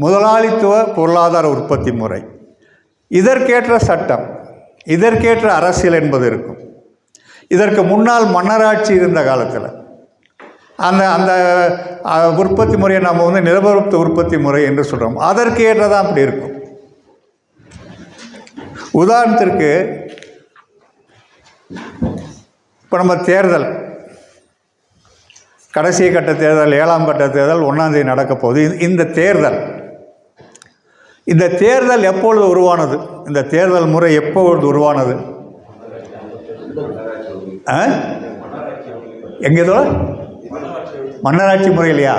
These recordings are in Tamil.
முதலாளித்துவ பொருளாதார உற்பத்தி முறை. இதற்கேற்ற சட்டம், இதற்கேற்ற அரசியல் என்பது இருக்கும். இதற்கு முன்னால் மன்னராட்சி இருந்த காலத்தில் அந்த அந்த உற்பத்தி முறையை நம்ம வந்து நிலப்பரப்பு உற்பத்தி முறை என்று சொல்கிறோம். அதற்கு ஏற்றதான் அப்படி இருக்கும். உதாரணத்திற்கு இப்போ நம்ம தேர்தல், கடைசி கட்ட தேர்தல், 7ஆம் கட்ட தேர்தல் 1ஆம் தேதி நடக்க போகுது. இந்த தேர்தல் எப்பொழுது உருவானது? இந்த தேர்தல் முறை எப்பொழுது உருவானது? எங்கேதோ மன்னராட்சி முறை இல்லையா?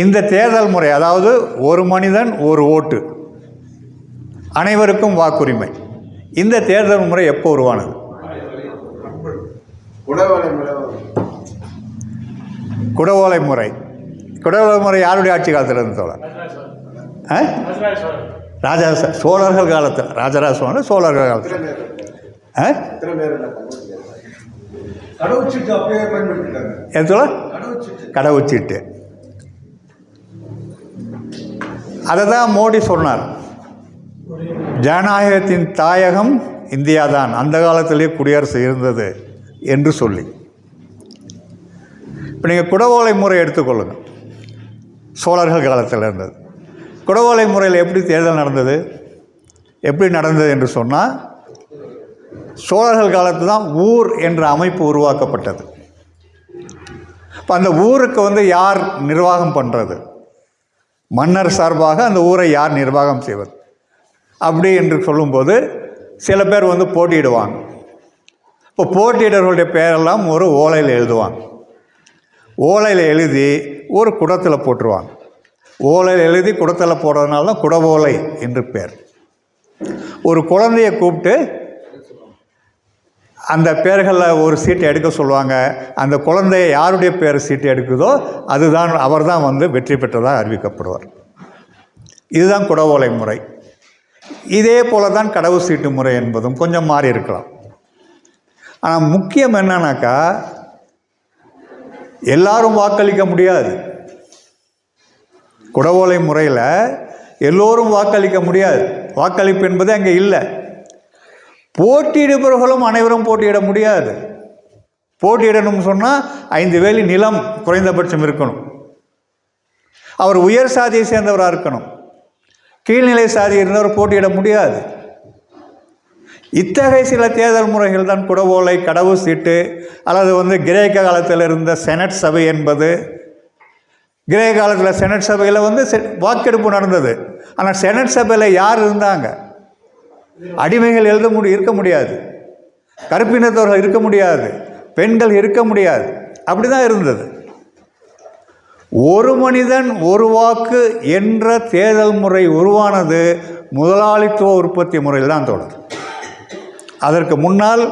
இந்த தேர்தல் முறை, அதாவது ஒரு மனிதன் ஒரு ஓட்டு, அனைவருக்கும் வாக்குரிமை, இந்த தேர்தல் முறை எப்போ உருவானது? குடவோலை முறை. குடவோலை முறை யாருடைய ஆட்சி காலத்தில் இருந்தோம்? சோழர்கள் காலத்தில், ராஜராஜ சோழன் சோழர்கள் காலத்தில். கடவுச்சீட்டு. அதை தான் மோடி சொன்னார், ஜனநாயகத்தின் தாயகம் இந்தியா தான், அந்த காலத்திலே குடியரசு இருந்தது என்று சொல்லி. இப்போ நீங்கள் குடவோலை முறை எடுத்துக்கொள்ளுங்கள், சோழர்கள் காலத்தில் இருந்தது. குடவோலை முறையில் எப்படி தேர்தல் நடந்தது? எப்படி நடந்தது என்று சொன்னால், சோழர்கள் காலத்தில் தான் ஊர் என்ற அமைப்பு உருவாக்கப்பட்டது. இப்போ அந்த ஊருக்கு வந்து யார் நிர்வாகம் பண்ணுறது? மன்னர் சார்பாக அந்த ஊரை யார் நிர்வாகம் செய்வது? அப்படி என்று சொல்லும்போது சில பேர் வந்து போட்டியிடுவாங்க. இப்போ போட்டியிடர்களுடைய பேரெல்லாம் ஒரு ஓலையில் எழுதுவாங்க. ஓலையில் எழுதி ஒரு குடத்தில் போட்டுருவாங்க. ஓலையில் எழுதி குடத்தில் போடுறதுனால தான் குடவோலை என்று பேர். ஒரு குழந்தையை கூப்பிட்டு அந்த பேர்களில் ஒரு சீட்டை எடுக்க சொல்லுவாங்க. அந்த குழந்தைய யாருடைய பேர் சீட்டு எடுக்குதோ அதுதான், அவர் தான் வந்து வெற்றி பெற்றதாக அறிவிக்கப்படுவார். இதுதான் குடவோலை முறை. இதே போல தான் கடவு சீட்டு முறை என்பதும் கொஞ்சம் மாறி இருக்கலாம். ஆனால் முக்கியம் என்னன்னாக்கா, எல்லாரும் வாக்களிக்க முடியாது. குடவோலை முறையில் எல்லோரும் வாக்களிக்க முடியாது. வாக்களிப்பு என்பது அங்கே இல்லை. போட்டியிடுபவர்களும் அனைவரும் போட்டியிட முடியாது. போட்டியிடணும்னு சொன்னால் 5 வேலி நிலம் குறைந்தபட்சம் இருக்கணும். அவர் உயர் சாதியை சேர்ந்தவராக இருக்கணும். கீழ்நிலை சாதி இருந்தவர் போட்டியிட முடியாது. இத்தகைய சில தேர்தல் முறைகள் தான் குடவோலை, கடவு சீட்டு, அல்லது வந்து கிரேக்க காலத்தில் இருந்த செனட் சபை என்பது. கிரேக்க காலத்தில் செனட் சபையில் வந்து வாக்கெடுப்பு நடந்தது. ஆனால் செனட் சபையில் யார் இருந்தாங்க? அடிமைகள் இருக்க முடியாது, கருப்பினத்தவர்கள் இருக்க முடியாது, பெண்கள் இருக்க முடியாது. அப்படி தான் இருந்தது. ஒரு மனிதன் ஒரு வாக்கு என்ற தேர்தல் முறை உருவானது முதலாளித்துவ உற்பத்தி முறையில் தான் தொடரும். அதற்கு முன்னால்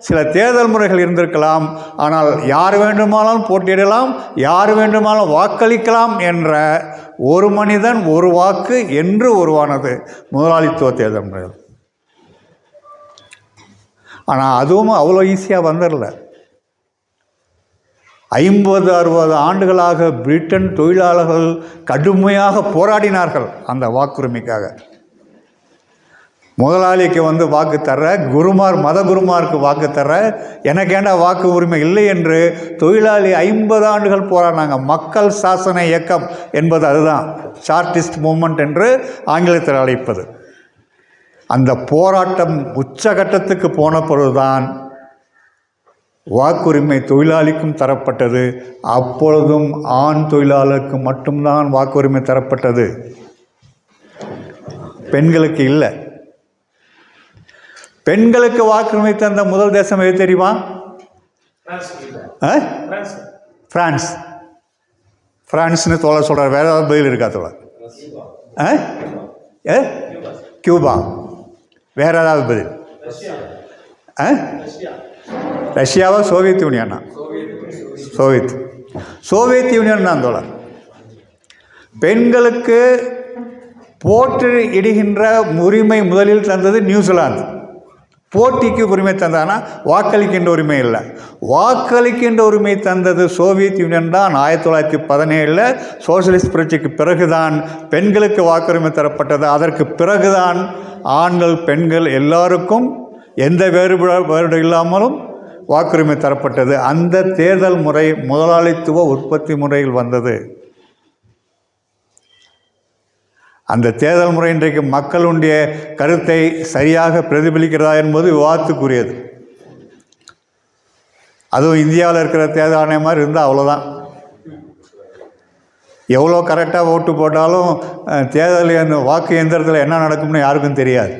சில தேர்தல் முறைகள் இருந்திருக்கலாம். ஆனால் யார் வேண்டுமானாலும் போட்டியிடலாம், யார் வேண்டுமானாலும் வாக்களிக்கலாம் என்ற ஒரு மனிதன் ஒரு வாக்கு என்று உருவானது முதலாளித்துவ தேர்தல் முறை. ஆனால் அதுவும் அவ்வளோ ஈஸியாக வந்துடல. 50-60 ஆண்டுகளாக பிரிட்டன் தொழிலாளர்கள் கடுமையாக போராடினார்கள் அந்த வாக்குரிமைக்காக. முதலாளிக்கு வந்து வாக்கு தர, மத குருமாருக்கு வாக்கு தர, எனக்கு ஏண்டா வாக்கு உரிமை இல்லை என்று தொழிலாளி 50 ஆண்டுகள் போராடினாங்க. மக்கள் சாசன இயக்கம் என்பது அதுதான், சார்டிஸ்ட் மூவ்மெண்ட் என்று ஆங்கிலத்தில் அழைப்பது. அந்த போராட்டம் உச்சகட்டத்துக்கு போன பொழுதுதான் வாக்குரிமை தொழிலாளிக்கும் தரப்பட்டது. அப்பொழுதும் ஆண் தொழிலாளருக்கு மட்டும்தான் வாக்குரிமை தரப்பட்டது, பெண்களுக்கு இல்லை. பெண்களுக்கு வாக்குரிமை தந்த முதல் தேசம் எது தெரியுமா? பிரான்ஸ். பிரான்ஸ்னு தோழ சொல்கிறார். வேற ஏதாவது பதில் இருக்கா தோழ? கியூபா. வேற ஏதாவது பதில்? ரஷ்யாவா? சோவியத் யூனியனா? சோவியத் யூனியன் தான் தோழர். பெண்களுக்கு போட்டு இடுகின்ற உரிமை முதலில் தந்தது நியூசிலாந்து. போட்டிக்கு உரிமை தந்தானா வாக்களிக்கின்ற உரிமை இல்லை. வாக்களிக்கின்ற உரிமை தந்தது சோவியத் யூனியன் தான். 1917 சோசியலிஸ்ட் புரட்சிக்கு பிறகுதான் பெண்களுக்கு வாக்குரிமை தரப்பட்டது. அதற்கு பிறகுதான் ஆண்கள் பெண்கள் எல்லாருக்கும் எந்த வேறுபாடு இல்லாமலும் வாக்குரிமை தரப்பட்டது. அந்த தேர்தல் முறை முதலாளித்துவ உற்பத்தி முறையில் வந்தது. அந்த தேர்தல் முறை இன்றைக்கு மக்களுடைய கருத்தை சரியாக பிரதிபலிக்கிறதா என்பது விவாதத்துக்குரியது. அதுவும் இந்தியாவில் இருக்கிற தேர்தல் ஆணையம் மாதிரி இருந்தால் அவ்வளோதான். எவ்வளோ கரெக்டாக ஓட்டு போட்டாலும் தேர்தல் அந்த வாக்கு எந்திரத்தில் என்ன நடக்கும்னு யாருக்கும் தெரியாது.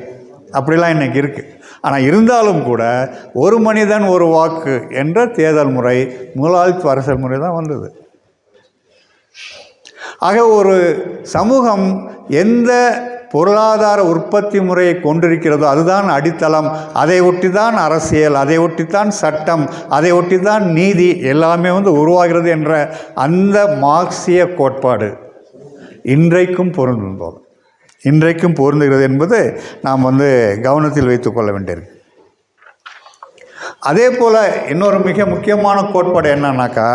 அப்படிலாம் இன்றைக்கி இருக்குது. ஆனால் இருந்தாலும் கூட ஒரு மனிதன் ஒரு வாக்கு என்ற தேர்தல் முறை முதலாளித்துவ அரசியல் முறை தான் வந்தது. ஆக ஒரு சமூகம் எந்த பொருளாதார உற்பத்தி முறையை கொண்டிருக்கிறதோ அதுதான் அடித்தளம். அதை ஒட்டி தான் அரசியல், அதை ஒட்டித்தான் சட்டம், அதை ஒட்டி தான் நீதி எல்லாமே உருவாகிறது என்ற அந்த மார்க்சிய கோட்பாடு இன்றைக்கும் பொருந்துகிறது என்பது நாம் கவனத்தில் வைத்து கொள்ள வேண்டியிருக்கு. அதே போல் இன்னொரு மிக முக்கியமான கோட்பாடு என்னன்னாக்கா,